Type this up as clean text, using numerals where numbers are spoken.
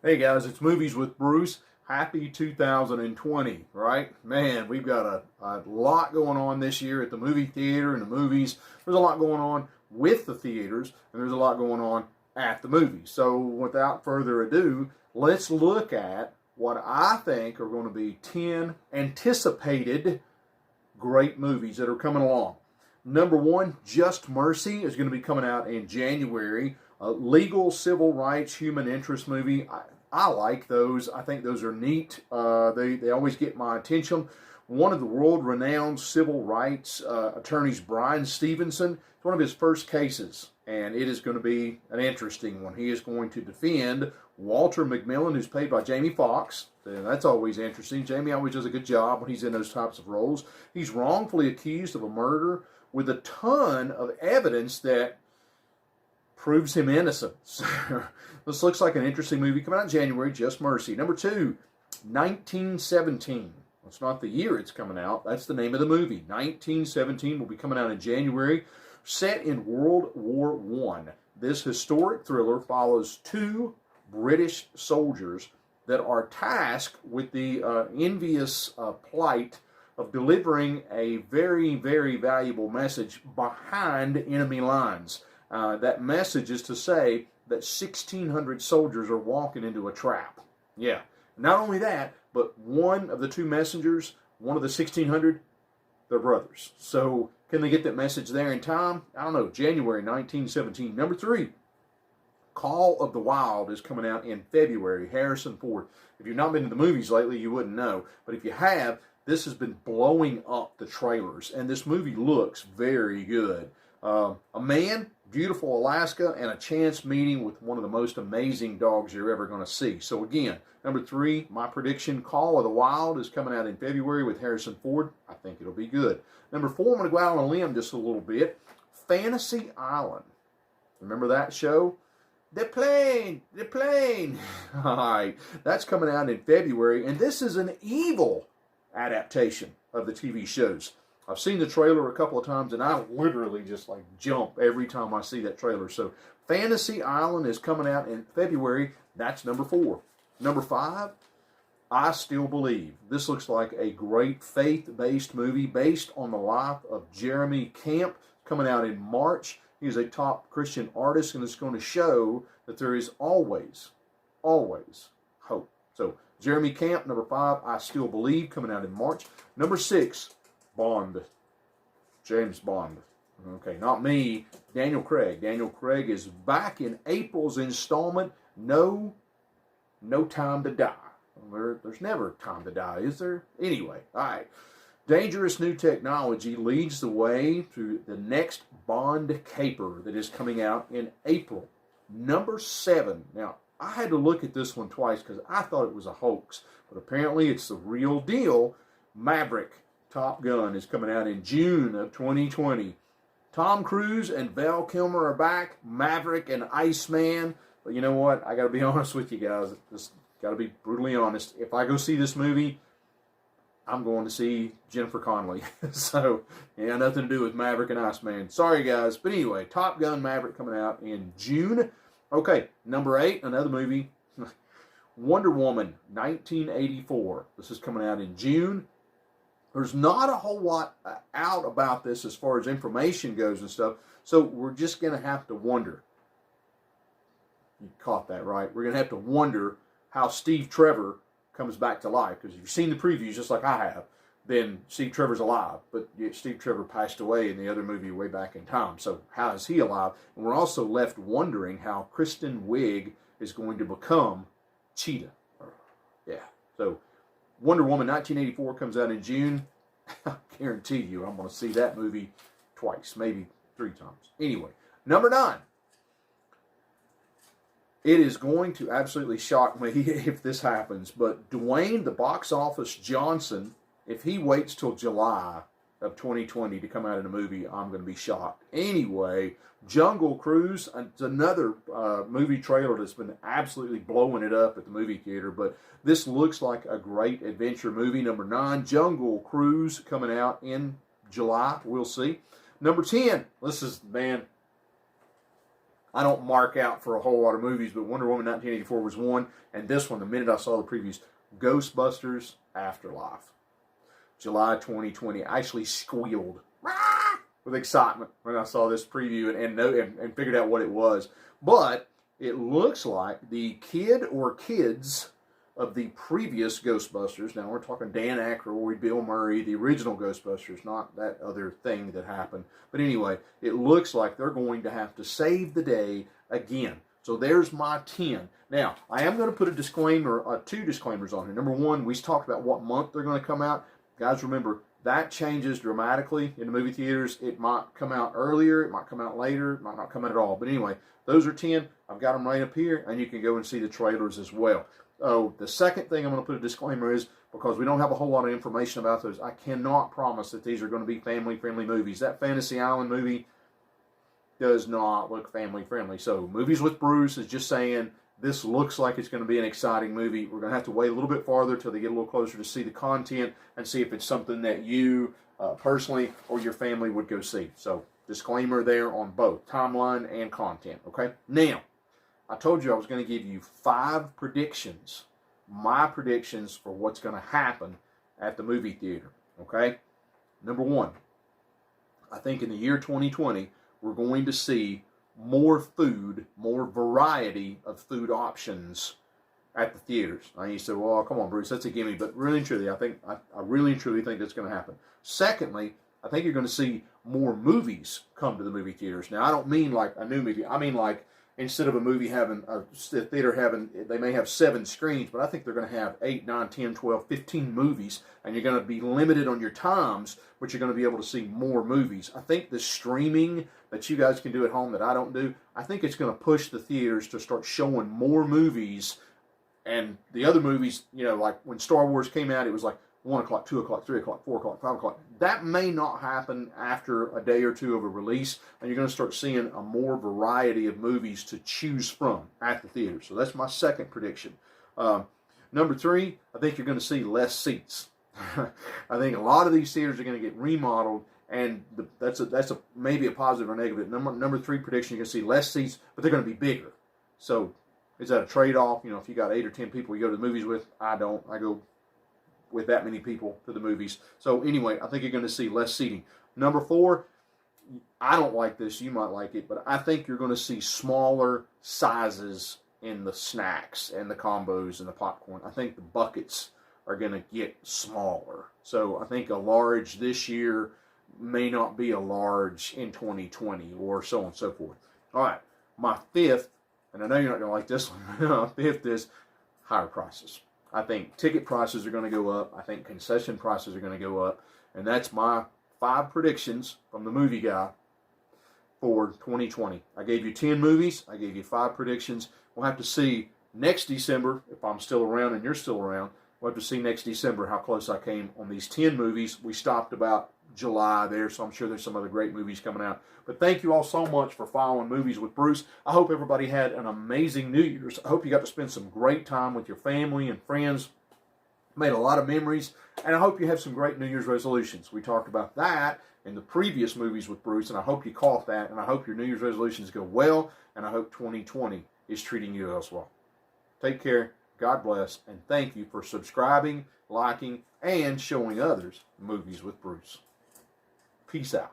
Hey guys, it's Movies with Bruce. Happy 2020, right? Man, we've got a lot going on this year at the movie theater and the movies. There's a lot going on with the theaters, and there's a lot going on at the movies. So without further ado, let's look at what I think are going to be 10 anticipated great movies that are coming along. Number one, Just Mercy is going to be coming out in January. A legal civil rights human interest movie. I like those. I think those are neat. They always get my attention. One of the world-renowned civil rights attorneys, Bryan Stevenson, it's one of his first cases, and it is going to be an interesting one. He is going to defend Walter McMillian, who's played by Jamie Foxx. And that's always interesting. Jamie always does a good job when he's in those types of roles. He's wrongfully accused of a murder with a ton of evidence that proves him innocent. This looks like an interesting movie coming out in January, Just Mercy. Number two, 1917. That's not the year it's coming out. That's the name of the movie. 1917 will be coming out in January. Set in World War I. This historic thriller follows two British soldiers that are tasked with the envious plight of delivering a very, very valuable message behind enemy lines. That message is to say that 1,600 soldiers are walking into a trap. Yeah. Not only that, but one of the two messengers, one of the 1,600, they're brothers. So can they get that message there in time? I don't know. January 1917. Number three, Call of the Wild is coming out in February. Harrison Ford. If you've not been to the movies lately, you wouldn't know. But if you have, this has been blowing up the trailers. And this movie looks very good. A man, beautiful Alaska, and a chance meeting with one of the most amazing dogs you're ever going to see. So again, number three, my prediction, Call of the Wild is coming out in February with Harrison Ford. I think it'll be good. Number four, I'm going to go out on a limb just a little bit. Fantasy Island. Remember that show? The plane. All right, that's coming out in February, and this is an evil adaptation of the TV shows. I've seen the trailer a couple of times, and I literally just like jump every time I see that trailer. So Fantasy Island is coming out in February. That's number four. Number five, I Still Believe. This looks like a great faith-based movie based on the life of Jeremy Camp, coming out in March. He's a top Christian artist, and it's going to show that there is always, always hope. So Jeremy Camp, number five, I Still Believe, coming out in March. Number six, Bond. James Bond. Okay, not me. Daniel Craig. Daniel Craig is back in April's installment. No Time to Die. There's never time to die, is there? Anyway, all right. Dangerous new technology leads the way to the next Bond caper that is coming out in April. Number seven. Now, I had to look at this one twice because I thought it was a hoax, but apparently it's the real deal. Maverick. Top Gun is coming out in June of 2020. Tom Cruise and Val Kilmer are back. Maverick and Iceman. But you know what? I got to be honest with you guys. Just got to be brutally honest. If I go see this movie, I'm going to see Jennifer Connelly. So, yeah, nothing to do with Maverick and Iceman. Sorry, guys. But anyway, Top Gun Maverick coming out in June. Okay, number eight, another movie. Wonder Woman, 1984. This is coming out in June. There's not a whole lot out about this as far as information goes and stuff, so we're just going to have to wonder. You caught that, right? We're going to have to wonder how Steve Trevor comes back to life, because if you've seen the previews just like I have, then Steve Trevor's alive, but Steve Trevor passed away in the other movie way back in time, so how is he alive? And we're also left wondering how Kristen Wiig is going to become Cheetah. Yeah, so Wonder Woman 1984 comes out in June. I guarantee you I'm going to see that movie twice, maybe three times. Anyway, number nine. It is going to absolutely shock me if this happens, but Dwayne the Box Office Johnson, if he waits till July of 2020 to come out in a movie, I'm going to be shocked. Anyway, Jungle Cruise, it's another movie trailer that's been absolutely blowing it up at the movie theater, but this looks like a great adventure movie. Number 9, Jungle Cruise, coming out in July. We'll see. Number 10, this is, man, I don't mark out for a whole lot of movies, but Wonder Woman 1984 was one, and this one, the minute I saw the previews, Ghostbusters Afterlife, July 2020, I actually squealed with excitement when I saw this preview and figured out what it was. But it looks like the kid or kids of the previous Ghostbusters. Now we're talking Dan Aykroyd, Bill Murray, the original Ghostbusters, not that other thing that happened. But anyway, it looks like they're going to have to save the day again. So there's my 10. Now, I am going to put a disclaimer, 2 disclaimers on here. Number one, we talked about what month they're going to come out. Guys, remember, that changes dramatically in the movie theaters. It might come out earlier, it might come out later, it might not come out at all. But anyway, those are 10. I've got them right up here, and you can go and see the trailers as well. Oh, the second thing I'm going to put a disclaimer is, because we don't have a whole lot of information about those, I cannot promise that these are going to be family-friendly movies. That Fantasy Island movie does not look family-friendly. So, Movies with Bruce is just saying, this looks like it's going to be an exciting movie. We're going to have to wait a little bit farther till they get a little closer to see the content and see if it's something that you personally or your family would go see. So, disclaimer there on both timeline and content. Okay? Now, I told you I was going to give you 5 predictions, my predictions for what's going to happen at the movie theater. Okay? Number 1, I think in the year 2020, we're going to see more food, more variety of food options at the theaters. Now you say, well, come on, Bruce, that's a gimme. But really and truly, I really and truly think that's going to happen. Secondly, I think you're going to see more movies come to the movie theaters. Now, I don't mean like a new movie. I mean like instead of a movie having, a theater having, they may have 7 screens, but I think they're going to have 8, 9, 10, 12, 15 movies, and you're going to be limited on your times, but you're going to be able to see more movies. I think the streaming that you guys can do at home that I don't do, I think it's going to push the theaters to start showing more movies. And the other movies, you know, like when Star Wars came out, it was like 1 o'clock, 2 o'clock, 3 o'clock, 4 o'clock, 5 o'clock. That may not happen after a day or two of a release, and you're going to start seeing a more variety of movies to choose from at the theater. So that's my second prediction. Number 3, I think you're going to see less seats. I think a lot of these theaters are going to get remodeled, and that's maybe a positive or negative. Number 3 prediction, you're going to see less seats, but they're going to be bigger. So is that a trade-off? You know, if you got 8 or 10 people you go to the movies with, I don't. I go with that many people to the movies. So anyway, I think you're going to see less seating. Number 4, I don't like this. You might like it, but I think you're going to see smaller sizes in the snacks and the combos and the popcorn. I think the buckets are going to get smaller. So I think a large this year may not be a large in 2020 or so on and so forth. All right, my 5th, and I know you're not going to like this one, my 5th is higher prices. I think ticket prices are going to go up. I think concession prices are going to go up. And that's my 5 predictions from the movie guy for 2020. I gave you 10 movies. I gave you 5 predictions. We'll have to see next December, if I'm still around and you're still around, we'll have to see next December how close I came on these 10 movies. We stopped about July there, so I'm sure there's some other great movies coming out. But thank you all so much for following Movies with Bruce. I hope everybody had an amazing New Year's. I hope you got to spend some great time with your family and friends. Made a lot of memories. And I hope you have some great New Year's resolutions. We talked about that in the previous Movies with Bruce, and I hope you caught that. And I hope your New Year's resolutions go well, and I hope 2020 is treating you as well. Take care. God bless. And thank you for subscribing, liking, and showing others Movies with Bruce. Peace out.